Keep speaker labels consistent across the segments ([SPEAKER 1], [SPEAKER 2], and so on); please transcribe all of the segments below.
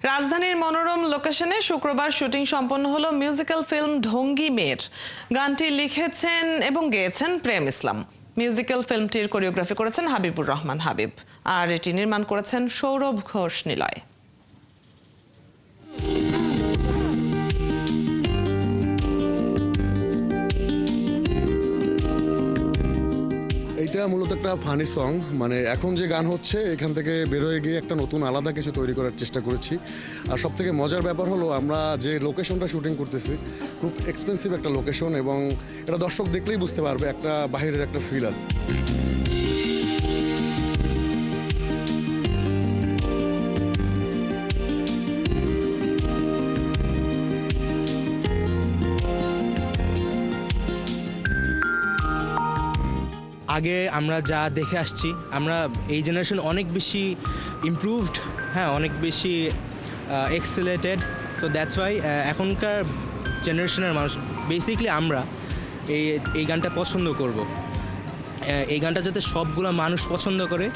[SPEAKER 1] রাজধানীর মনোরম লোকেশনে শুক্রবার শুটিং সম্পন্ন হলো মিউজিক্যাল ফিল্ম ঢঙ্গি মেয়ের। গানটি লিখেছেন এবং গেয়েছেন প্রেম ইসলাম। মিউজিক্যাল ফিল্মটির কোরিওগ্রাফি করেছেন হাবিবুর রহমান হাবিব, আর এটি নির্মাণ করেছেন সৌরভ ঘোষ নিলয়।
[SPEAKER 2] এটা মূলত একটা ফানি সং, মানে এখন যে গান হচ্ছে এখান থেকে বের হয়ে গিয়ে একটা নতুন আলাদা কিছু তৈরি করার চেষ্টা করেছি। আর সব থেকে মজার ব্যাপার হলো আমরা যে লোকেশনটা শুটিং করতেছি খুব এক্সপেন্সিভ একটা লোকেশন, এবং এটা দর্শক দেখলেই বুঝতে পারবে একটা বাইরের একটা ফিল আছে।
[SPEAKER 3] আগে আমরা যা দেখে আসছি, আমরা এই জেনারেশন অনেক বেশি ইমপ্রুভড, হ্যাঁ, অনেক বেশি এক্সেলেটেড। তো দ্যাটস ওয়াই এখনকার জেনারেশনের মানুষ বেসিকলি আমরা এই গানটা পছন্দ করব। এই গানটা যাতে সবগুলো মানুষ পছন্দ করে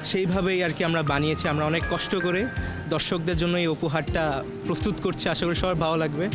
[SPEAKER 3] সেইভাবেই আর কি আমরা বানিয়েছি। আমরা অনেক কষ্ট করে দর্শকদের জন্য এই উপহারটা প্রস্তুত করছি, আশা করি সবার ভালো লাগবে।